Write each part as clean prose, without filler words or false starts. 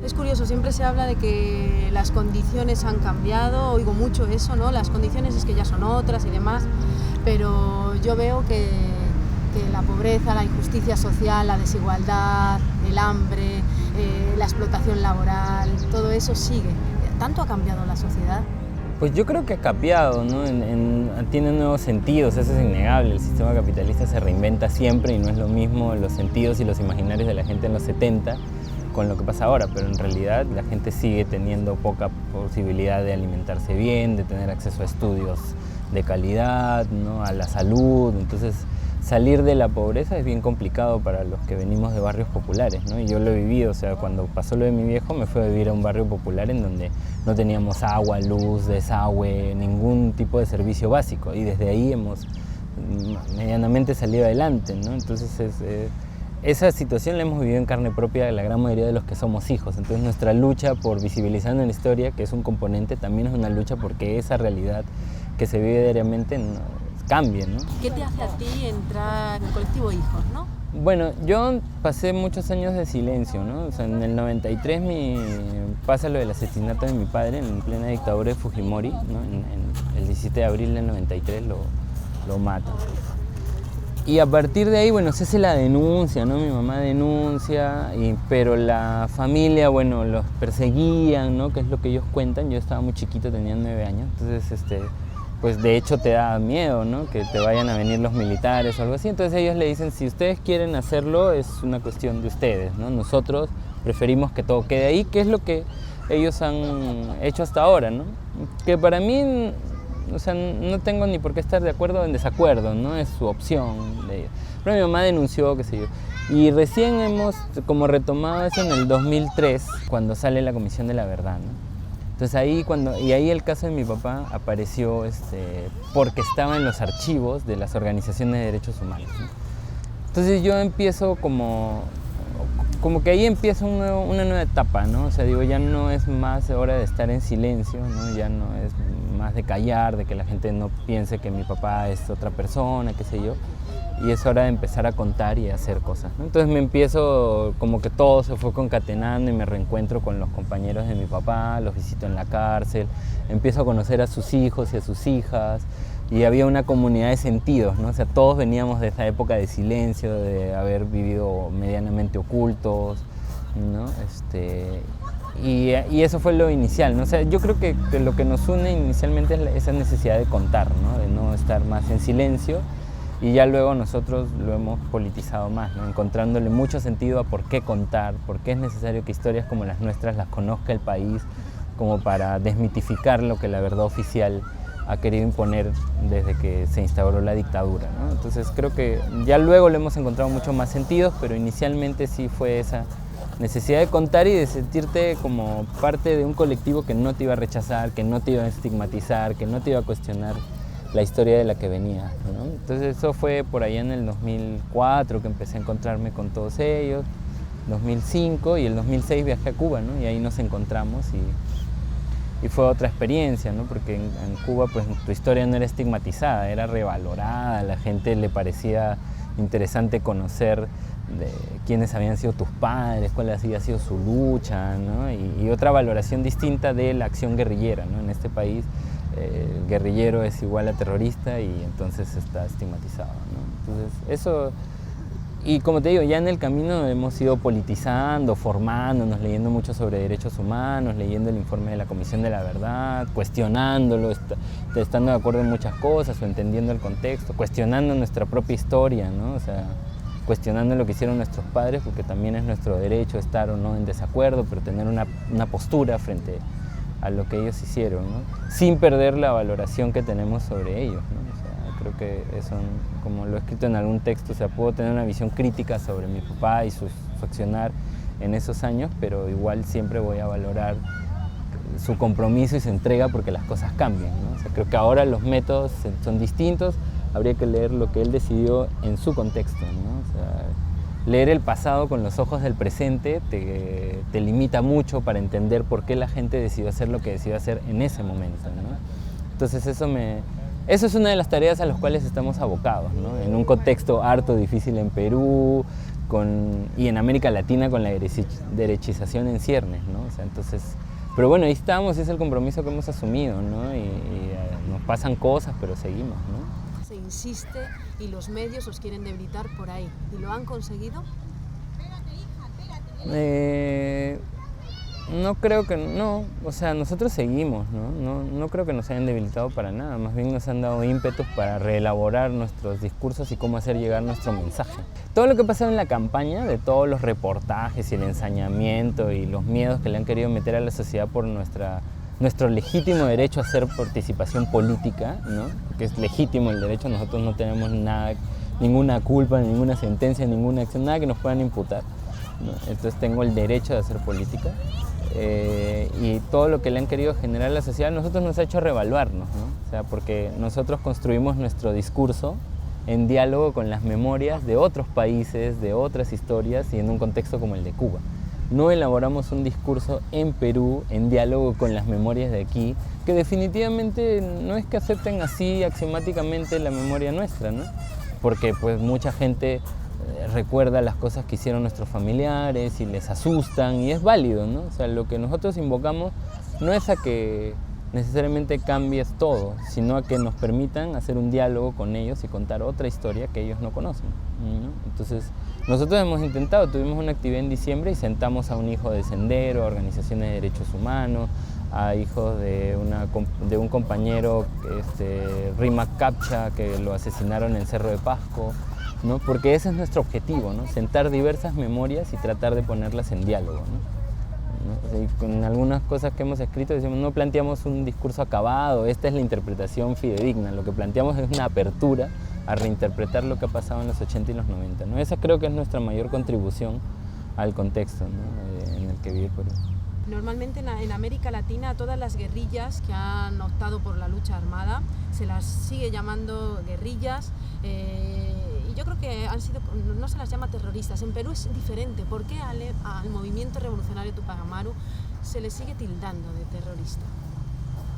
Es curioso, siempre se habla de que las condiciones han cambiado, oigo mucho eso, ¿no? Las condiciones es que ya son otras y demás, pero yo veo que la pobreza, la injusticia social, la desigualdad, el hambre, la explotación laboral, todo eso sigue. ¿Tanto ha cambiado la sociedad? Pues yo creo que ha cambiado, ¿no? Tiene nuevos sentidos, eso es innegable. El sistema capitalista se reinventa siempre y no es lo mismo los sentidos y los imaginarios de la gente en los 70 con lo que pasa ahora, pero en realidad la gente sigue teniendo poca posibilidad de alimentarse bien, de tener acceso a estudios de calidad, ¿no? A la salud. Entonces, salir de la pobreza es bien complicado para los que venimos de barrios populares, ¿no? Y yo lo he vivido, o sea, cuando pasó lo de mi viejo me fui a vivir a un barrio popular en donde no teníamos agua, luz, desagüe, ningún tipo de servicio básico, y desde ahí hemos medianamente salido adelante, ¿no? Entonces esa situación la hemos vivido en carne propia la gran mayoría de los que somos hijos. Entonces nuestra lucha por visibilizar en la historia, que es un componente, también es una lucha porque esa realidad que se vive diariamente cambie, ¿no? ¿Qué te hace a ti entrar en el colectivo Hijos, no? Bueno, yo pasé muchos años de silencio, ¿no? O sea, en el 93 pasa lo del asesinato de mi padre en plena dictadura de Fujimori, ¿no? El 17 de abril del 93 lo matan. Y a partir de ahí, bueno, se hace la denuncia, ¿no? Mi mamá denuncia, pero la familia, bueno, los perseguían, ¿no? Que es lo que ellos cuentan. Yo estaba muy chiquito, tenía 9 años, entonces, pues de hecho te da miedo, ¿no? Que te vayan a venir los militares o algo así. Entonces ellos le dicen, si ustedes quieren hacerlo, es una cuestión de ustedes, ¿no? Nosotros preferimos que todo quede ahí, que es lo que ellos han hecho hasta ahora, ¿no? Que para mí, o sea, no tengo ni por qué estar de acuerdo o en desacuerdo, ¿no? Es su opción de ellos. Pero mi mamá denunció, qué sé yo. Y recién hemos como retomado eso en el 2003, cuando sale la Comisión de la Verdad, ¿no? Entonces ahí el caso de mi papá apareció porque estaba en los archivos de las organizaciones de derechos humanos, ¿no? Entonces yo empiezo como que ahí empieza una nueva etapa, ¿no? O sea, digo, ya no es más hora de estar en silencio, ¿no? Ya no es más de callar, de que la gente no piense que mi papá es otra persona, qué sé yo. Y es hora de empezar a contar y a hacer cosas, ¿no? Entonces me empiezo, como que todo se fue concatenando y me reencuentro con los compañeros de mi papá, los visito en la cárcel, empiezo a conocer a sus hijos y a sus hijas, y había una comunidad de sentidos, ¿no? O sea, todos veníamos de esa época de silencio, de haber vivido medianamente ocultos, ¿no? Y eso fue lo inicial, ¿no? O sea, yo creo que lo que nos une inicialmente es esa necesidad de contar, ¿no? De no estar más en silencio. Y ya luego nosotros lo hemos politizado más, ¿no? Encontrándole mucho sentido a por qué contar, por qué es necesario que historias como las nuestras las conozca el país, como para desmitificar lo que la verdad oficial ha querido imponer desde que se instauró la dictadura, ¿no? Entonces creo que ya luego le hemos encontrado mucho más sentidos, pero inicialmente sí fue esa necesidad de contar y de sentirte como parte de un colectivo que no te iba a rechazar, que no te iba a estigmatizar, que no te iba a cuestionar la historia de la que venía, ¿no? Entonces eso fue por allá en el 2004 que empecé a encontrarme con todos ellos, 2005, y el 2006 viajé a Cuba, ¿no? Y ahí nos encontramos y fue otra experiencia, ¿no? Porque en Cuba pues tu historia no era estigmatizada, era revalorada, a la gente le parecía interesante conocer de quiénes habían sido tus padres, cuál había sido su lucha, ¿no? Y otra valoración distinta de la acción guerrillera, ¿no? En este país el guerrillero es igual a terrorista y entonces está estigmatizado, ¿no? Entonces eso, y como te digo, ya en el camino hemos ido politizando, formándonos, leyendo mucho sobre derechos humanos, leyendo el informe de la Comisión de la Verdad, cuestionándolo, estando de acuerdo en muchas cosas o entendiendo el contexto, cuestionando nuestra propia historia, ¿no? O sea, cuestionando lo que hicieron nuestros padres, porque también es nuestro derecho estar o no en desacuerdo, pero tener una postura frente a lo que ellos hicieron, ¿no? Sin perder la valoración que tenemos sobre ellos, ¿no? O sea, creo que eso, como lo he escrito en algún texto, o sea, puedo tener una visión crítica sobre mi papá y su accionar en esos años, pero igual siempre voy a valorar su compromiso y su entrega porque las cosas cambian, ¿no? O sea, creo que ahora los métodos son distintos, habría que leer lo que él decidió en su contexto, ¿no? O sea, leer el pasado con los ojos del presente te limita mucho para entender por qué la gente decidió hacer lo que decidió hacer en ese momento, ¿no? Entonces eso es una de las tareas a las cuales estamos abocados, ¿no? En un contexto harto difícil en Perú, y en América Latina con la derechización en ciernes, ¿no? O sea, entonces, pero bueno, ahí estamos, es el compromiso que hemos asumido, ¿no? Y nos pasan cosas, pero seguimos, ¿no? Se insiste y los medios os quieren debilitar por ahí. ¿Y lo han conseguido? No creo que no, o sea, nosotros seguimos, no creo que nos hayan debilitado para nada, más bien nos han dado ímpetus para reelaborar nuestros discursos y cómo hacer llegar nuestro mensaje. Todo lo que ha pasado en la campaña, de todos los reportajes y el ensañamiento y los miedos que le han querido meter a la sociedad por nuestro legítimo derecho a hacer participación política, ¿no? Que es legítimo el derecho, nosotros no tenemos nada, ninguna culpa, ninguna sentencia, ninguna acción, nada que nos puedan imputar, ¿no? Entonces tengo el derecho de hacer política. Y todo lo que le han querido generar a la sociedad, nosotros nos ha hecho reevaluarnos, ¿no? O sea, porque nosotros construimos nuestro discurso en diálogo con las memorias de otros países, de otras historias y en un contexto como el de Cuba. No elaboramos un discurso en Perú en diálogo con las memorias de aquí, que definitivamente no es que acepten así axiomáticamente la memoria nuestra, ¿no? Porque pues mucha gente recuerda las cosas que hicieron nuestros familiares y les asustan y es válido, ¿no? O sea, lo que nosotros invocamos no es a que necesariamente cambies todo, sino a que nos permitan hacer un diálogo con ellos y contar otra historia que ellos no conocen, ¿no? Entonces, nosotros hemos intentado, tuvimos una actividad en diciembre y sentamos a un hijo de Sendero, a organizaciones de derechos humanos, a hijos de un compañero, Rimac Captcha, que lo asesinaron en Cerro de Pasco, ¿no? Porque ese es nuestro objetivo, ¿no? Sentar diversas memorias y tratar de ponerlas en diálogo, ¿no? O sea, y con algunas cosas que hemos escrito decimos, no planteamos un discurso acabado, esta es la interpretación fidedigna, lo que planteamos es una apertura a reinterpretar lo que ha pasado en los 80 y los 90, ¿no? Esa creo que es nuestra mayor contribución al contexto, ¿no? En el que vive Perú. Normalmente en América Latina todas las guerrillas que han optado por la lucha armada se las sigue llamando guerrillas, y yo creo que no se las llama terroristas. En Perú es diferente. ¿Por qué al movimiento revolucionario Tupac Amaru se le sigue tildando de terrorista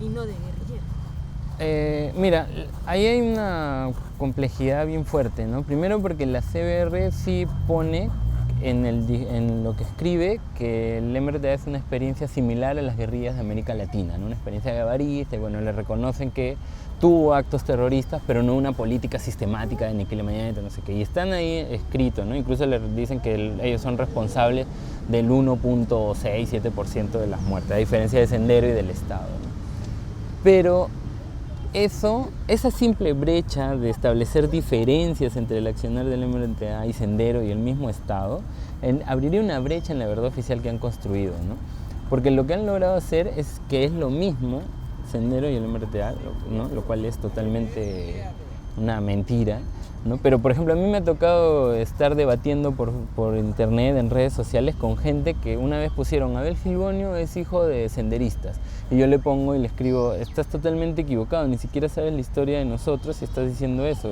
y no de guerrillero? Mira, ahí hay una complejidad bien fuerte, ¿no? Primero porque la CBR sí pone en lo que escribe que el MRTA es una experiencia similar a las guerrillas de América Latina, ¿no? Una experiencia gabarista, y bueno, le reconocen que tuvo actos terroristas, pero no una política sistemática de aniquilamiento, no sé qué, y están ahí escritos, ¿no? Incluso le dicen que ellos son responsables del 1.6-7% de las muertes, a diferencia de Sendero y del Estado, ¿no? Pero esa simple brecha de establecer diferencias entre el accionar del MRTA y Sendero y el mismo Estado, abriría una brecha en la verdad oficial que han construido, ¿no? Porque lo que han logrado hacer es que es lo mismo Sendero y el MRTA, ¿no? Lo cual es totalmente una mentira, ¿no? Pero por ejemplo a mí me ha tocado estar debatiendo por internet, en redes sociales, con gente que una vez pusieron Abel Gilbonio es hijo de senderistas, y yo le pongo y le escribo, estás totalmente equivocado, ni siquiera sabes la historia de nosotros si estás diciendo eso,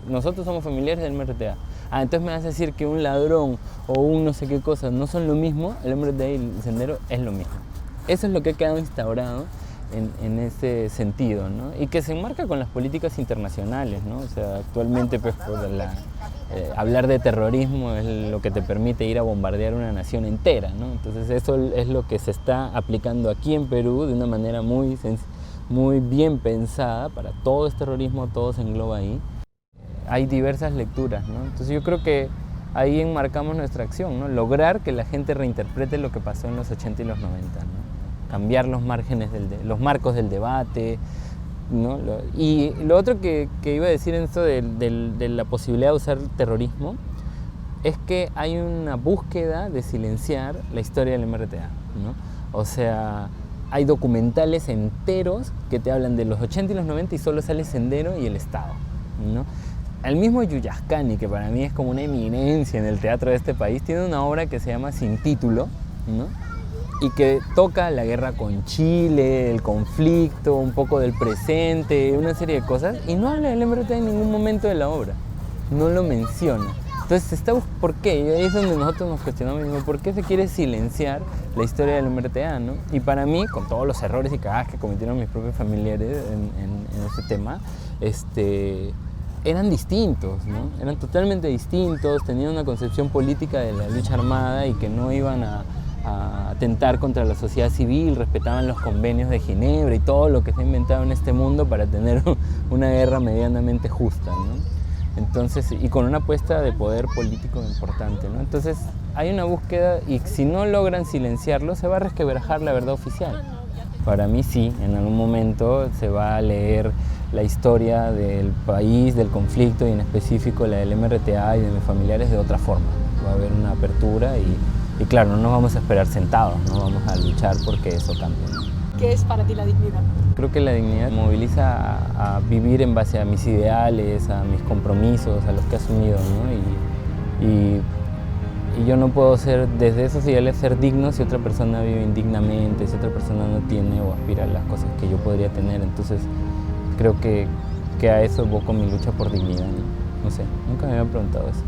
nosotros somos familiares del MRTA. Ah, entonces me vas a decir que un ladrón o un no sé qué cosa no son lo mismo, el MRTA y el Sendero es lo mismo. Eso es lo que ha quedado instaurado en ese sentido, ¿no? Y que se enmarca con las políticas internacionales, ¿no? O sea, actualmente pues, hablar de terrorismo es lo que te permite ir a bombardear una nación entera, ¿no? Entonces eso es lo que se está aplicando aquí en Perú de una manera muy bien pensada. Para todo es terrorismo, todo se engloba ahí. Hay diversas lecturas, ¿no? Entonces yo creo que ahí enmarcamos nuestra acción, ¿no? Lograr que la gente reinterprete lo que pasó en los 80 y los 90, ¿no? Cambiar los los marcos del debate, ¿no? Y lo otro que iba a decir en esto de la posibilidad de usar terrorismo es que hay una búsqueda de silenciar la historia del MRTA, ¿no? O sea, hay documentales enteros que te hablan de los 80 y los 90 y solo sale Sendero y el Estado, ¿no? El mismo Yuyascani, que para mí es como una eminencia en el teatro de este país, tiene una obra que se llama Sin Título, ¿no? Y que toca la guerra con Chile, el conflicto, un poco del presente, una serie de cosas, y no habla del MRTA en ningún momento de la obra, no lo menciona. Entonces, ¿por qué? Y ahí es donde nosotros nos cuestionamos, ¿por qué se quiere silenciar la historia del MRTA, ¿no? Y para mí, con todos los errores y cagadas que cometieron mis propios familiares en este tema, eran distintos, ¿no? Eran totalmente distintos, tenían una concepción política de la lucha armada y que no iban a atentar contra la sociedad civil, respetaban los convenios de Ginebra y todo lo que se ha inventado en este mundo para tener una guerra medianamente justa, ¿no? Entonces, y con una apuesta de poder político importante, ¿no? Entonces hay una búsqueda y si no logran silenciarlo se va a resquebrajar la verdad oficial. Para mí sí, en algún momento se va a leer la historia del país, del conflicto y en específico la del MRTA y de mis familiares de otra forma. Va a haber una apertura y claro, no nos vamos a esperar sentados, no vamos a luchar porque eso cambie, ¿no? ¿Qué es para ti la dignidad? Creo que la dignidad me moviliza a vivir en base a mis ideales, a mis compromisos, a los que he asumido, ¿no? Y yo no puedo ser, desde esos ideales, ser digno si otra persona vive indignamente, si otra persona no tiene o aspira a las cosas que yo podría tener. Entonces creo que a eso evoco mi lucha por dignidad, ¿no? No sé, nunca me habían preguntado eso.